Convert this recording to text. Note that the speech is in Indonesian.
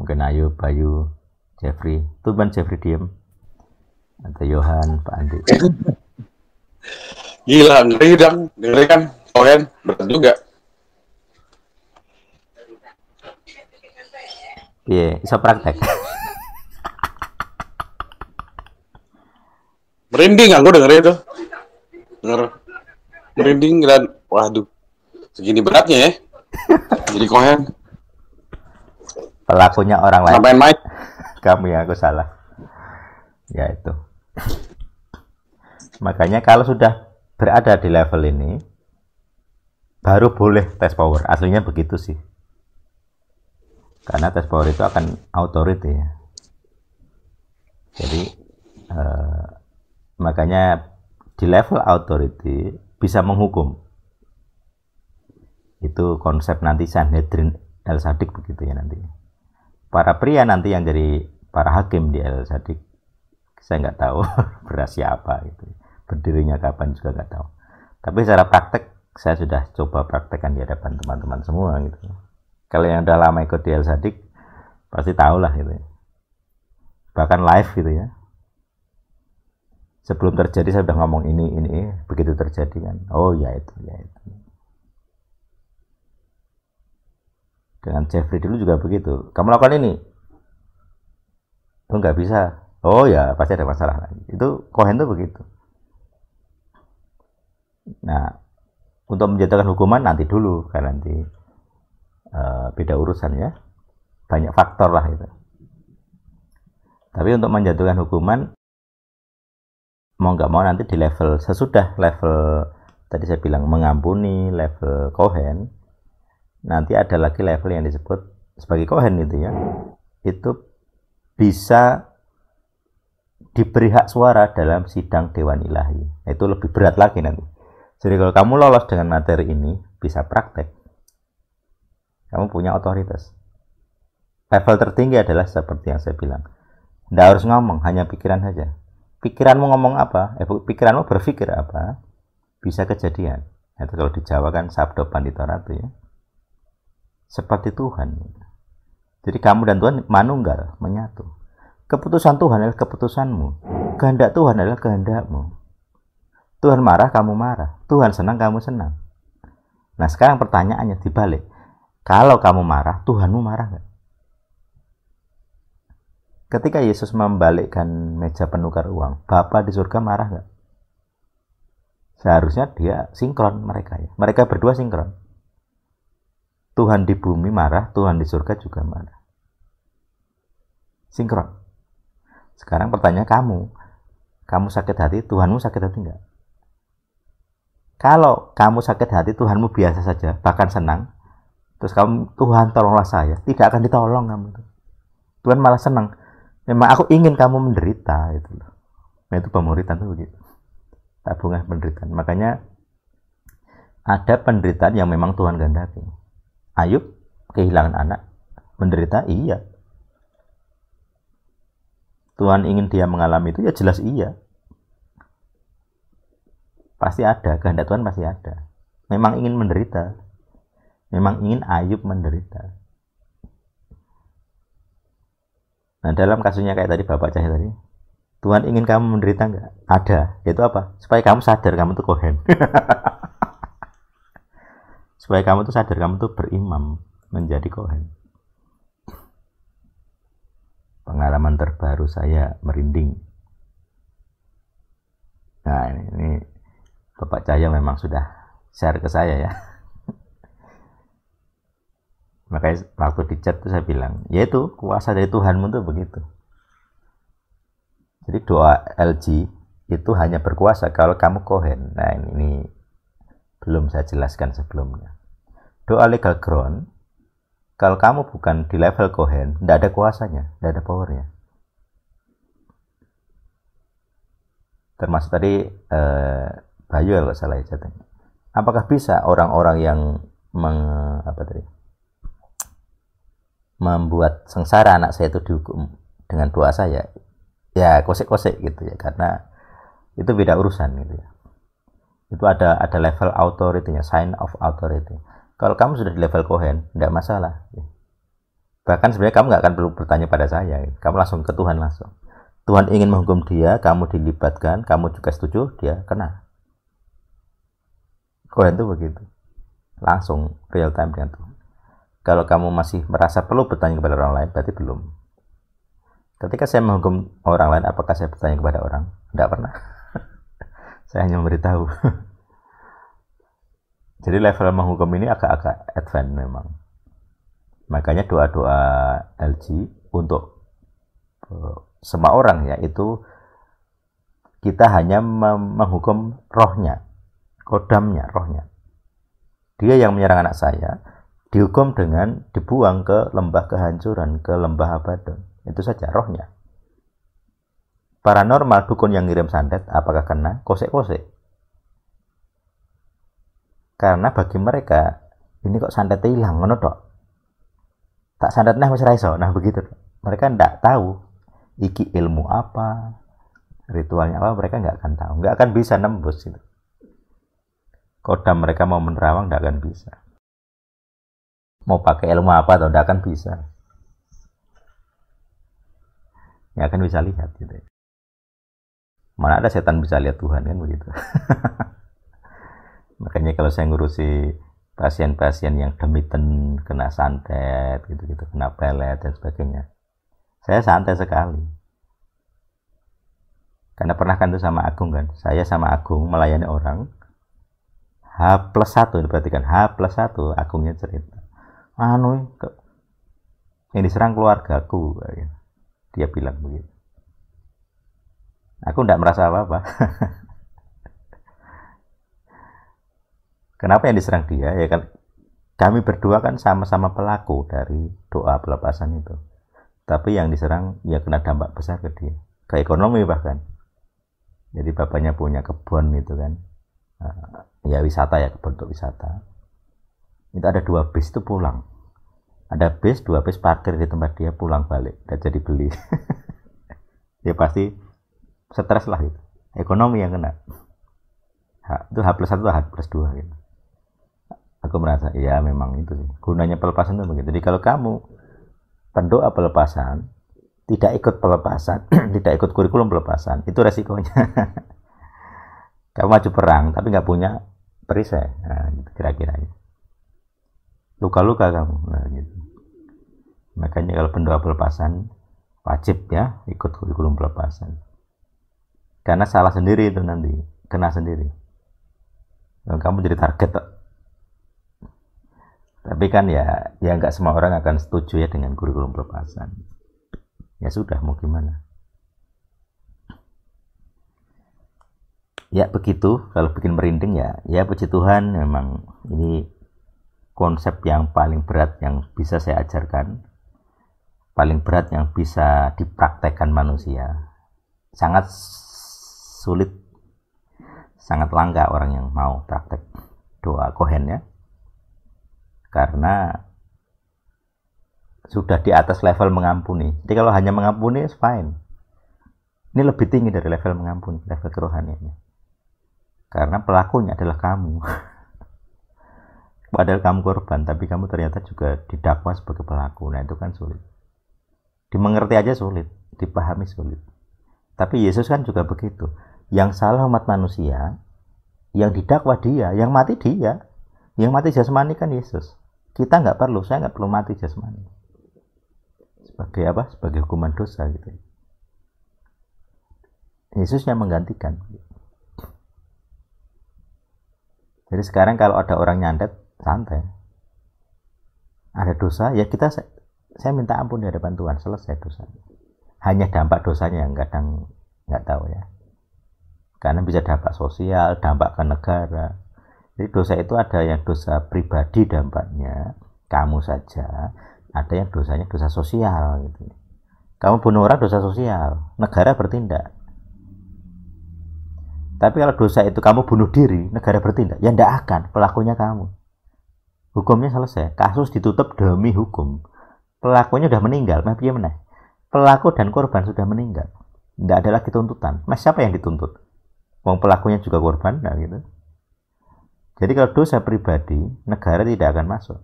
Mungkin Ayu, Bayu, Jeffrey. Tuban Jeffrey diem. Atau Johan, Pak Andi. Gila, ngeri dong. Ngeri kan? Kohen, berat juga. Iya, bisa praktek. Merinding aku dengerin itu. Denger. Merinding dan waduh. Segini beratnya ya. Jadi kohen. Pelakunya orang lain. Main-main. Kamu ya, aku salah. Ya itu. Makanya kalau sudah berada di level ini, baru boleh tes power. Aslinya begitu sih. Karena tes power itu akan authority ya. Jadi makanya di level authority bisa menghukum. Itu konsep nanti Sanhedrin El Sadik begitu ya nanti. Para pria nanti yang jadi para hakim di El Sadik, saya nggak tahu berasnya apa gitu. Berdirinya kapan juga nggak tahu. Tapi secara praktek saya sudah coba praktekkan di hadapan teman-teman semua gitu. Kalau yang udah lama ikut di El Sadik pasti tahu lah gitu. Bahkan live gitu ya. Sebelum terjadi saya udah ngomong ini, begitu terjadi kan. Oh ya itu. Dengan Jeffrey dulu juga begitu. Kamu lakukan ini. Oh nggak bisa. Oh ya pasti ada masalah lagi. Itu Cohen tuh begitu. Nah, untuk menjatuhkan hukuman nanti dulu, karena nanti beda urusan ya. Banyak faktor lah itu. Tapi untuk menjatuhkan hukuman, mau nggak mau nanti di level sesudah level tadi saya bilang mengampuni, level Cohen, nanti ada lagi level yang disebut sebagai Cohen itu ya. Itu bisa diberi hak suara dalam sidang Dewan Ilahi. Itu lebih berat lagi nanti. Jadi kalau kamu lolos dengan materi ini, bisa praktek. Kamu punya otoritas. Level tertinggi adalah seperti yang saya bilang. Tidak harus ngomong, hanya pikiran saja. Pikiranmu ngomong apa? Pikiranmu berpikir apa? Bisa kejadian. Itu kalau di Jawa kan sabdo pandita ratu ya. Seperti Tuhan. Jadi kamu dan Tuhan manunggal, menyatu. Keputusan Tuhan adalah keputusanmu. Kehendak Tuhan adalah kehendakmu. Tuhan marah, kamu marah. Tuhan senang, kamu senang. Nah sekarang pertanyaannya dibalik. Kalau kamu marah, Tuhanmu marah nggak? Ketika Yesus membalikkan meja penukar uang, Bapa di surga marah nggak? Seharusnya dia sinkron mereka ya. Mereka berdua sinkron. Tuhan di bumi marah, Tuhan di surga juga marah. Sinkron. Sekarang pertanyaan kamu sakit hati, Tuhanmu sakit hati nggak? Kalau kamu sakit hati, Tuhanmu biasa saja, bahkan senang, terus Tuhan tolonglah saya, tidak akan ditolong kamu. Tuhan malah senang. Memang aku ingin kamu menderita itu loh. Nah itu pemuritan tuh begitu. Tabungan penderitaan. Makanya ada penderitaan yang memang Tuhan kehendaki. Ayub kehilangan anak, menderita, iya. Tuhan ingin dia mengalami itu, ya jelas iya. Pasti ada, kehendak Tuhan pasti ada. Memang ingin menderita. Memang ingin Ayub menderita. Nah dalam kasusnya kayak tadi Bapak Cahaya tadi, Tuhan ingin kamu menderita nggak? Ada. Itu apa? Supaya kamu sadar kamu tuh Cohen. Supaya kamu tuh sadar kamu tuh berimam menjadi Cohen. Pengalaman terbaru saya merinding. Nah ini Bapak Cahaya memang sudah share ke saya ya. Makanya waktu di chat tuh saya bilang, yaitu kuasa dari Tuhanmu tuh begitu. Jadi doa LG itu hanya berkuasa kalau kamu Cohen. Nah ini belum saya jelaskan sebelumnya. Doa legal ground, kalau kamu bukan di level Cohen, tidak ada kuasanya, tidak ada powernya. Termasuk tadi Bayu kalau salah ya jatuhnya. Apakah bisa orang-orang yang membuat sengsara anak saya itu dihukum dengan doa saya? Ya kosek-kosek gitu ya, karena itu beda urusan gitu ya. Itu ada level authority-nya, sign of authority. Kalau kamu sudah di level Cohen, tidak masalah. Bahkan sebenarnya kamu nggak akan perlu bertanya pada saya, kamu langsung ke Tuhan langsung. Tuhan ingin menghukum dia, kamu dilibatkan, kamu juga setuju, dia kena. Kohen itu begitu, langsung real time dengan Tuhan. Kalau kamu masih merasa perlu bertanya kepada orang lain, berarti belum. Ketika saya menghukum orang lain, apakah saya bertanya kepada orang? Tidak pernah. Saya hanya memberitahu. Jadi level menghukum ini agak-agak advance memang. Makanya doa-doa LG untuk semua orang, yaitu kita hanya menghukum rohnya, kodamnya, rohnya. Dia yang menyerang anak saya, dihukum dengan dibuang ke lembah kehancuran, ke lembah Abaddon. Itu saja rohnya. Paranormal, dukun yang ngirim santet, apakah kena? Kosek-kosek. Karena bagi mereka, ini kok santetnya hilang, ngono tok. Tak santetnya masih raiso. Nah begitu. Mereka tidak tahu iki ilmu apa, ritualnya apa, mereka nggak akan tahu. Nggak akan bisa nembus itu. Kodam mereka mau menerawang, nggak akan bisa. Mau pakai ilmu apa atau nggak akan bisa. Nggak akan bisa lihat gitu. Mana ada setan bisa lihat Tuhan kan begitu. Makanya kalau saya ngurusi pasien-pasien yang demiten, kena santet, gitu-gitu, kena pelet dan sebagainya, saya santai sekali. Karena pernah kan itu sama Agung kan, saya sama Agung melayani orang, H+1, diperhatikan H+1, Agungnya cerita, yang diserang keluargaku, dia bilang begitu. Aku tidak merasa apa-apa. Kenapa yang diserang dia? Ya kan kami berdua kan sama-sama pelaku dari doa pelepasan itu. Tapi yang diserang ya kena dampak besar ke dia, ke ekonomi bahkan. Jadi bapaknya punya kebun itu kan, ya wisata ya, kebun untuk wisata. Itu ada 2 bis itu pulang. Ada bis, 2 bis parkir di tempat dia, pulang balik, dan jadi beli. Ya pasti stres lah itu. Ekonomi yang kena. Itu H+1 atau H+2 gitu. Aku merasa, ya memang itu sih. Gunanya pelepasan itu begitu. Jadi kalau kamu pendoa pelepasan, tidak ikut pelepasan, tidak ikut kurikulum pelepasan, itu resikonya. Kamu maju perang, tapi nggak punya perisai. Nah, gitu kira-kira. Luka-luka kamu. Nah, gitu. Makanya kalau pendoa pelepasan, wajib ya ikut kurikulum pelepasan. Karena salah sendiri itu nanti, kena sendiri. Dan kamu jadi target kok. Tapi kan ya nggak semua orang akan setuju ya dengan kurikulum pelepasan. Ya sudah, mau gimana? Ya begitu, kalau bikin merinding ya puji Tuhan, memang ini konsep yang paling berat yang bisa saya ajarkan, paling berat yang bisa dipraktekkan manusia. Sangat sulit, sangat langka orang yang mau praktek doa kohen ya. Karena sudah di atas level mengampuni. Jadi kalau hanya mengampuni, it's fine. Ini lebih tinggi dari level mengampuni, level kerohaniannya. Karena pelakunya adalah kamu. Padahal kamu korban, tapi kamu ternyata juga didakwa sebagai pelaku. Nah itu kan sulit. Dimengerti aja sulit, dipahami sulit. Tapi Yesus kan juga begitu. Yang salah umat manusia, yang didakwa dia, yang mati dia. Yang mati jasmani kan Yesus. Kita nggak perlu, saya nggak perlu mati jasmani. Sebagai apa? Sebagai hukuman dosa gitu. Yesus yang menggantikan. Jadi sekarang kalau ada orang nyantet, santai. Ada dosa, ya saya minta ampun di hadapan Tuhan, selesai dosanya. Hanya dampak dosanya yang kadang nggak tahu ya. Karena bisa dampak sosial, dampak ke negara. Jadi dosa itu ada yang dosa pribadi dampaknya, kamu saja. Ada yang dosanya dosa sosial gitu. Kamu bunuh orang dosa sosial, negara bertindak. Tapi kalau dosa itu kamu bunuh diri, negara bertindak, ya tidak akan, pelakunya kamu. Hukumnya selesai, kasus ditutup demi hukum. Pelakunya sudah meninggal, pelaku dan korban sudah meninggal. Tidak ada lagi tuntutan. Siapa yang dituntut? Wong pelakunya juga korban, nah gitu. Jadi kalau dosa pribadi, negara tidak akan masuk.